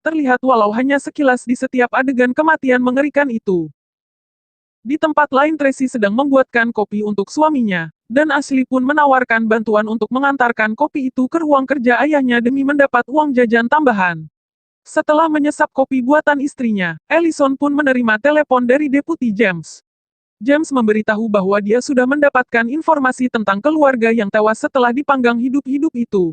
terlihat walau hanya sekilas di setiap adegan kematian mengerikan itu. Di tempat lain Tracy sedang membuatkan kopi untuk suaminya, dan Ashley pun menawarkan bantuan untuk mengantarkan kopi itu ke ruang kerja ayahnya demi mendapat uang jajan tambahan. Setelah menyesap kopi buatan istrinya, Ellison pun menerima telepon dari Deputi James. James memberitahu bahwa dia sudah mendapatkan informasi tentang keluarga yang tewas setelah dipanggang hidup-hidup itu.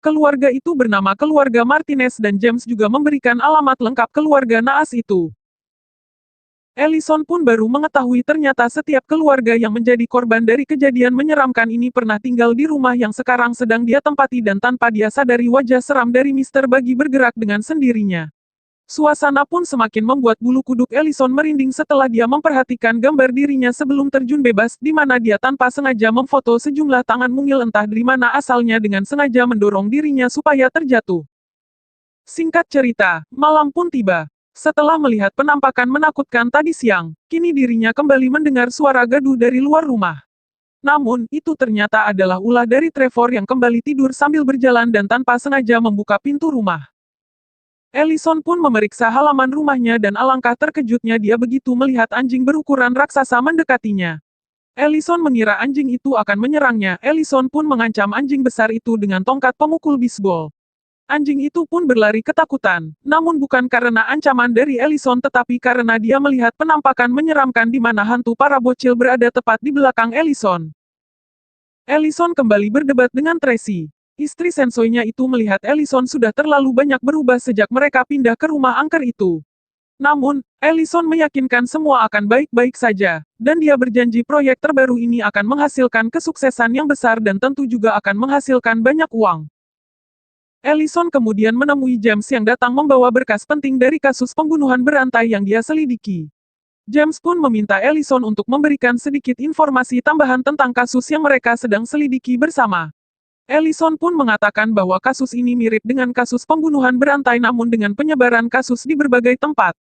Keluarga itu bernama keluarga Martinez dan James juga memberikan alamat lengkap keluarga naas itu. Ellison pun baru mengetahui ternyata setiap keluarga yang menjadi korban dari kejadian menyeramkan ini pernah tinggal di rumah yang sekarang sedang dia tempati dan tanpa dia sadari wajah seram dari Mr. Buggy bergerak dengan sendirinya. Suasana pun semakin membuat bulu kuduk Ellison merinding setelah dia memperhatikan gambar dirinya sebelum terjun bebas di mana dia tanpa sengaja memfoto sejumlah tangan mungil entah dari mana asalnya dengan sengaja mendorong dirinya supaya terjatuh. Singkat cerita, malam pun tiba. Setelah melihat penampakan menakutkan tadi siang, kini dirinya kembali mendengar suara gaduh dari luar rumah. Namun, itu ternyata adalah ulah dari Trevor yang kembali tidur sambil berjalan dan tanpa sengaja membuka pintu rumah. Ellison pun memeriksa halaman rumahnya dan alangkah terkejutnya dia begitu melihat anjing berukuran raksasa mendekatinya. Ellison mengira anjing itu akan menyerangnya. Ellison pun mengancam anjing besar itu dengan tongkat pemukul bisbol. Anjing itu pun berlari ketakutan, namun bukan karena ancaman dari Ellison tetapi karena dia melihat penampakan menyeramkan di mana hantu para bocil berada tepat di belakang Ellison. Ellison kembali berdebat dengan Tracy. Istri sensoinya itu melihat Ellison sudah terlalu banyak berubah sejak mereka pindah ke rumah angker itu. Namun, Ellison meyakinkan semua akan baik-baik saja, dan dia berjanji proyek terbaru ini akan menghasilkan kesuksesan yang besar dan tentu juga akan menghasilkan banyak uang. Ellison kemudian menemui James yang datang membawa berkas penting dari kasus pembunuhan berantai yang dia selidiki. James pun meminta Ellison untuk memberikan sedikit informasi tambahan tentang kasus yang mereka sedang selidiki bersama. Ellison pun mengatakan bahwa kasus ini mirip dengan kasus pembunuhan berantai namun dengan penyebaran kasus di berbagai tempat.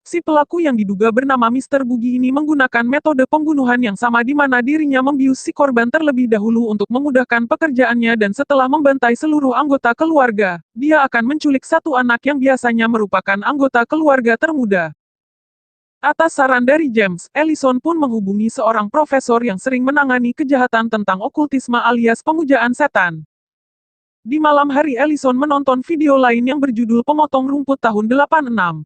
Si pelaku yang diduga bernama Mr. Buggy ini menggunakan metode pembunuhan yang sama di mana dirinya membius si korban terlebih dahulu untuk memudahkan pekerjaannya dan setelah membantai seluruh anggota keluarga, dia akan menculik satu anak yang biasanya merupakan anggota keluarga termuda. Atas saran dari James, Ellison pun menghubungi seorang profesor yang sering menangani kejahatan tentang okultisme alias pemujaan setan. Di malam hari Ellison menonton video lain yang berjudul Pemotong Rumput tahun 86.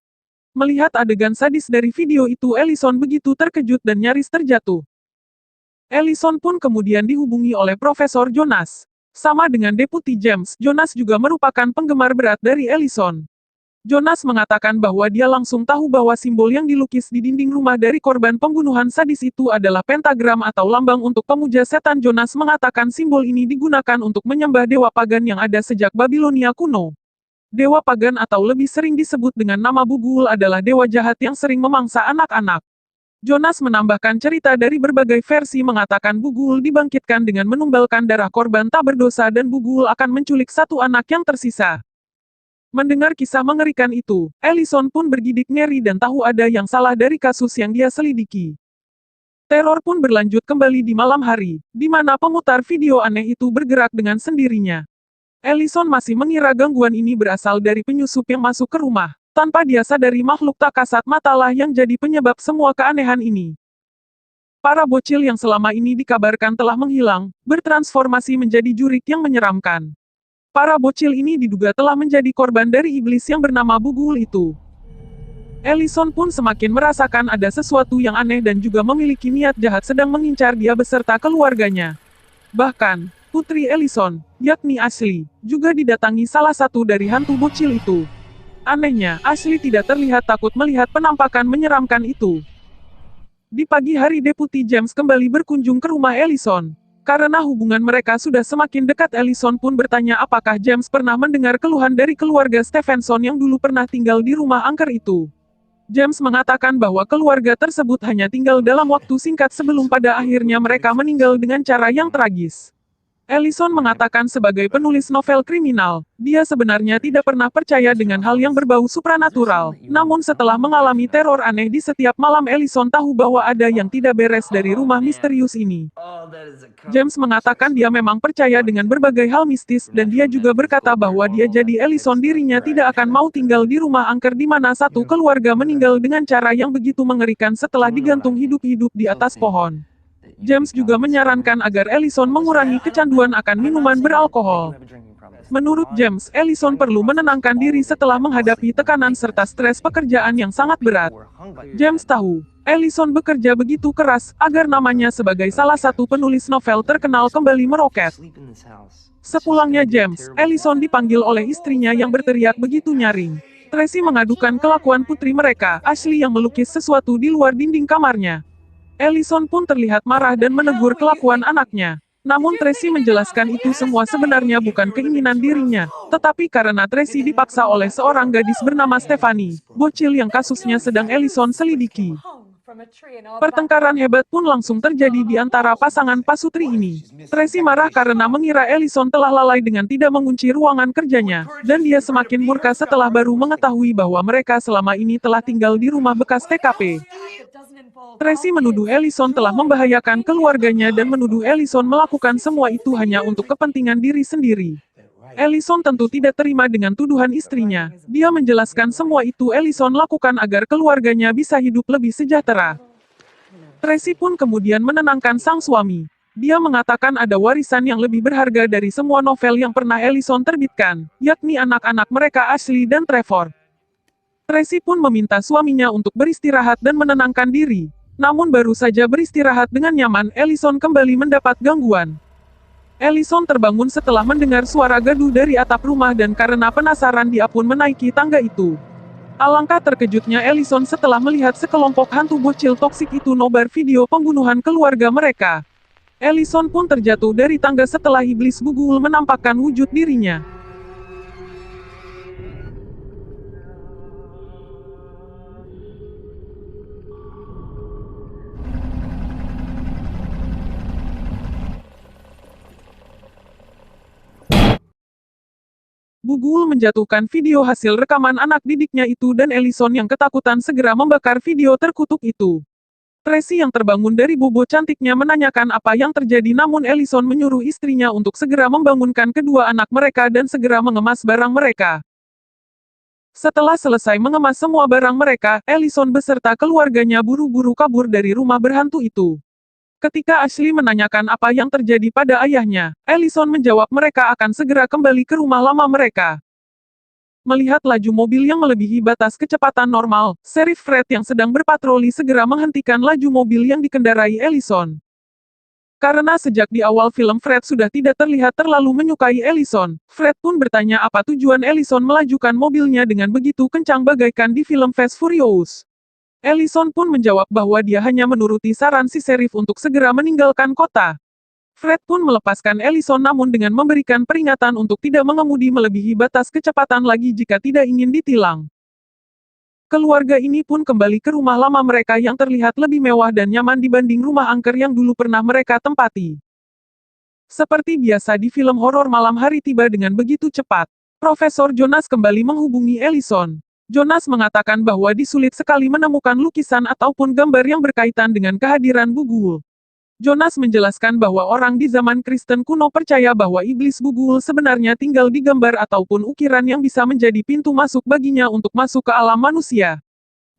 Melihat adegan sadis dari video itu Ellison begitu terkejut dan nyaris terjatuh. Ellison pun kemudian dihubungi oleh Profesor Jonas. Sama dengan Deputi James, Jonas juga merupakan penggemar berat dari Ellison. Jonas mengatakan bahwa dia langsung tahu bahwa simbol yang dilukis di dinding rumah dari korban pembunuhan sadis itu adalah pentagram atau lambang untuk pemuja setan. Jonas mengatakan simbol ini digunakan untuk menyembah dewa pagan yang ada sejak Babilonia kuno. Dewa pagan atau lebih sering disebut dengan nama Bughuul adalah dewa jahat yang sering memangsa anak-anak. Jonas menambahkan cerita dari berbagai versi mengatakan Bughuul dibangkitkan dengan menumbalkan darah korban tak berdosa dan Bughuul akan menculik satu anak yang tersisa. Mendengar kisah mengerikan itu, Ellison pun bergidik ngeri dan tahu ada yang salah dari kasus yang dia selidiki. Teror pun berlanjut kembali di malam hari, di mana pemutar video aneh itu bergerak dengan sendirinya. Ellison masih mengira gangguan ini berasal dari penyusup yang masuk ke rumah, tanpa dia sadari makhluk tak kasat matalah yang jadi penyebab semua keanehan ini. Para bocil yang selama ini dikabarkan telah menghilang, bertransformasi menjadi jurik yang menyeramkan. Para bocil ini diduga telah menjadi korban dari iblis yang bernama Bughuul itu. Ellison pun semakin merasakan ada sesuatu yang aneh dan juga memiliki niat jahat sedang mengincar dia beserta keluarganya. Bahkan, putri Ellison, yakni Ashley, juga didatangi salah satu dari hantu bocil itu. Anehnya, Ashley tidak terlihat takut melihat penampakan menyeramkan itu. Di pagi hari Deputi James kembali berkunjung ke rumah Ellison. Karena hubungan mereka sudah semakin dekat Ellison pun bertanya apakah James pernah mendengar keluhan dari keluarga Stevenson yang dulu pernah tinggal di rumah angker itu. James mengatakan bahwa keluarga tersebut hanya tinggal dalam waktu singkat sebelum pada akhirnya mereka meninggal dengan cara yang tragis. Ellison mengatakan sebagai penulis novel kriminal, dia sebenarnya tidak pernah percaya dengan hal yang berbau supranatural. Namun setelah mengalami teror aneh di setiap malam, Ellison tahu bahwa ada yang tidak beres dari rumah misterius ini. James mengatakan dia memang percaya dengan berbagai hal mistis, dan dia juga berkata bahwa dia jadi Ellison dirinya tidak akan mau tinggal di rumah angker di mana satu keluarga meninggal dengan cara yang begitu mengerikan setelah digantung hidup-hidup di atas pohon. James juga menyarankan agar Ellison mengurangi kecanduan akan minuman beralkohol. Menurut James, Ellison perlu menenangkan diri setelah menghadapi tekanan serta stres pekerjaan yang sangat berat. James tahu, Ellison bekerja begitu keras agar namanya sebagai salah satu penulis novel terkenal kembali meroket. Sepulangnya James, Ellison dipanggil oleh istrinya yang berteriak begitu nyaring. Tracy mengadukan kelakuan putri mereka, Ashley, yang melukis sesuatu di luar dinding kamarnya. Ellison pun terlihat marah dan menegur kelakuan anaknya. Namun Tracy menjelaskan itu semua sebenarnya bukan keinginan dirinya, tetapi karena Tracy dipaksa oleh seorang gadis bernama Stephanie, bocil yang kasusnya sedang Ellison selidiki. Pertengkaran hebat pun langsung terjadi di antara pasangan pasutri ini. Tracy marah karena mengira Ellison telah lalai dengan tidak mengunci ruangan kerjanya, dan dia semakin murka setelah baru mengetahui bahwa mereka selama ini telah tinggal di rumah bekas TKP. Tracy menuduh Ellison telah membahayakan keluarganya dan menuduh Ellison melakukan semua itu hanya untuk kepentingan diri sendiri. Ellison tentu tidak terima dengan tuduhan istrinya. Dia menjelaskan semua itu Ellison lakukan agar keluarganya bisa hidup lebih sejahtera. Tracy pun kemudian menenangkan sang suami. Dia mengatakan ada warisan yang lebih berharga dari semua novel yang pernah Ellison terbitkan, yakni anak-anak mereka Ashley dan Trevor. Tracy pun meminta suaminya untuk beristirahat dan menenangkan diri. Namun baru saja beristirahat dengan nyaman, Ellison kembali mendapat gangguan. Ellison terbangun setelah mendengar suara gaduh dari atap rumah dan karena penasaran dia pun menaiki tangga itu. Alangkah terkejutnya Ellison setelah melihat sekelompok hantu bocil toksik itu nobar video pembunuhan keluarga mereka. Ellison pun terjatuh dari tangga setelah iblis Bughuul menampakkan wujud dirinya. Bughuul menjatuhkan video hasil rekaman anak didiknya itu dan Ellison yang ketakutan segera membakar video terkutuk itu. Tracy yang terbangun dari bobo cantiknya menanyakan apa yang terjadi, namun Ellison menyuruh istrinya untuk segera membangunkan kedua anak mereka dan segera mengemas barang mereka. Setelah selesai mengemas semua barang mereka, Ellison beserta keluarganya buru-buru kabur dari rumah berhantu itu. Ketika Ashley menanyakan apa yang terjadi pada ayahnya, Ellison menjawab mereka akan segera kembali ke rumah lama mereka. Melihat laju mobil yang melebihi batas kecepatan normal, Sheriff Fred yang sedang berpatroli segera menghentikan laju mobil yang dikendarai Ellison. Karena sejak di awal film Fred sudah tidak terlihat terlalu menyukai Ellison, Fred pun bertanya apa tujuan Ellison melajukan mobilnya dengan begitu kencang bagaikan di film Fast Furious. Ellison pun menjawab bahwa dia hanya menuruti saran si Sheriff untuk segera meninggalkan kota. Fred pun melepaskan Ellison namun dengan memberikan peringatan untuk tidak mengemudi melebihi batas kecepatan lagi jika tidak ingin ditilang. Keluarga ini pun kembali ke rumah lama mereka yang terlihat lebih mewah dan nyaman dibanding rumah angker yang dulu pernah mereka tempati. Seperti biasa di film horor, malam hari tiba dengan begitu cepat. Profesor Jonas kembali menghubungi Ellison. Jonas mengatakan bahwa disulit sekali menemukan lukisan ataupun gambar yang berkaitan dengan kehadiran Bughuul. Jonas menjelaskan bahwa orang di zaman Kristen kuno percaya bahwa iblis Bughuul sebenarnya tinggal di gambar ataupun ukiran yang bisa menjadi pintu masuk baginya untuk masuk ke alam manusia.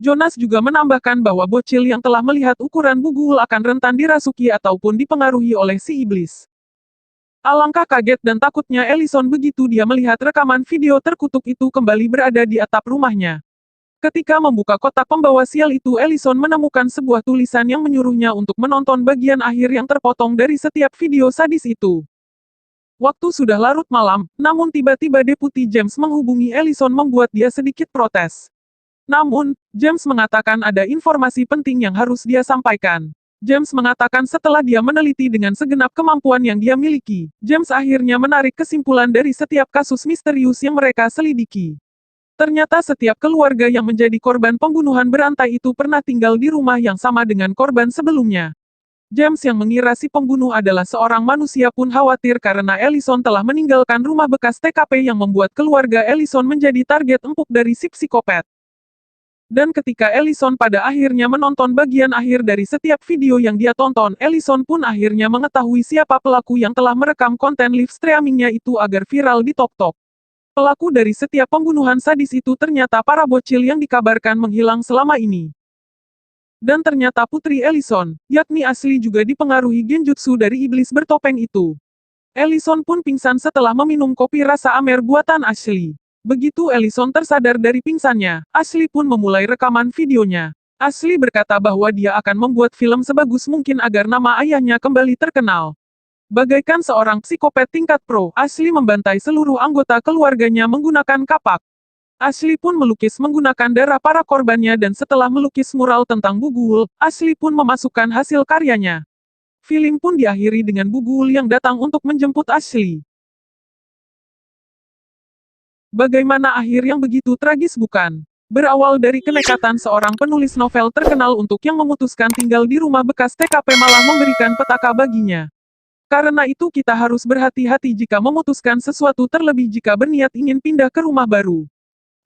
Jonas juga menambahkan bahwa bocil yang telah melihat ukuran Bughuul akan rentan dirasuki ataupun dipengaruhi oleh si iblis. Alangkah kaget dan takutnya Ellison begitu dia melihat rekaman video terkutuk itu kembali berada di atap rumahnya. Ketika membuka kotak pembawa sial itu, Ellison menemukan sebuah tulisan yang menyuruhnya untuk menonton bagian akhir yang terpotong dari setiap video sadis itu. Waktu sudah larut malam, namun tiba-tiba Deputi James menghubungi Ellison membuat dia sedikit protes. Namun, James mengatakan ada informasi penting yang harus dia sampaikan. James mengatakan setelah dia meneliti dengan segenap kemampuan yang dia miliki, James akhirnya menarik kesimpulan dari setiap kasus misterius yang mereka selidiki. Ternyata setiap keluarga yang menjadi korban pembunuhan berantai itu pernah tinggal di rumah yang sama dengan korban sebelumnya. James yang mengira si pembunuh adalah seorang manusia pun khawatir karena Ellison telah meninggalkan rumah bekas TKP yang membuat keluarga Ellison menjadi target empuk dari si psikopat. Dan ketika Ellison pada akhirnya menonton bagian akhir dari setiap video yang dia tonton, Ellison pun akhirnya mengetahui siapa pelaku yang telah merekam konten live streamingnya itu agar viral di TikTok. Pelaku dari setiap pembunuhan sadis itu ternyata para bocil yang dikabarkan menghilang selama ini. Dan ternyata putri Ellison, yakni Ashley juga dipengaruhi genjutsu dari iblis bertopeng itu. Ellison pun pingsan setelah meminum kopi rasa amer buatan Ashley. Begitu Ellison tersadar dari pingsannya, Ashley pun memulai rekaman videonya. Ashley berkata bahwa dia akan membuat film sebagus mungkin agar nama ayahnya kembali terkenal. Bagaikan seorang psikopat tingkat pro, Ashley membantai seluruh anggota keluarganya menggunakan kapak. Ashley pun melukis menggunakan darah para korbannya dan setelah melukis mural tentang Bugul, Ashley pun memasukkan hasil karyanya. Film pun diakhiri dengan Bugul yang datang untuk menjemput Ashley. Bagaimana akhir yang begitu tragis bukan? Berawal dari kenekatan seorang penulis novel terkenal untuk yang memutuskan tinggal di rumah bekas TKP malah memberikan petaka baginya. Karena itu kita harus berhati-hati jika memutuskan sesuatu terlebih jika berniat ingin pindah ke rumah baru.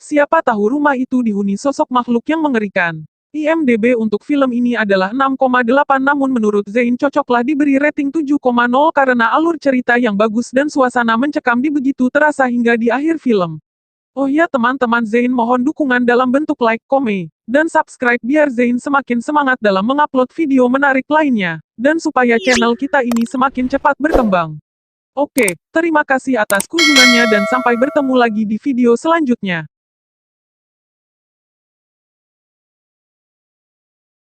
Siapa tahu rumah itu dihuni sosok makhluk yang mengerikan. IMDb untuk film ini adalah 6,8 namun menurut Zain cocoklah diberi rating 7,0 karena alur cerita yang bagus dan suasana mencekam di begitu terasa hingga di akhir film. Oh ya teman-teman, Zain mohon dukungan dalam bentuk like, komen, dan subscribe biar Zain semakin semangat dalam mengupload video menarik lainnya, dan supaya channel kita ini semakin cepat berkembang. Oke, terima kasih atas kunjungannya dan sampai bertemu lagi di video selanjutnya.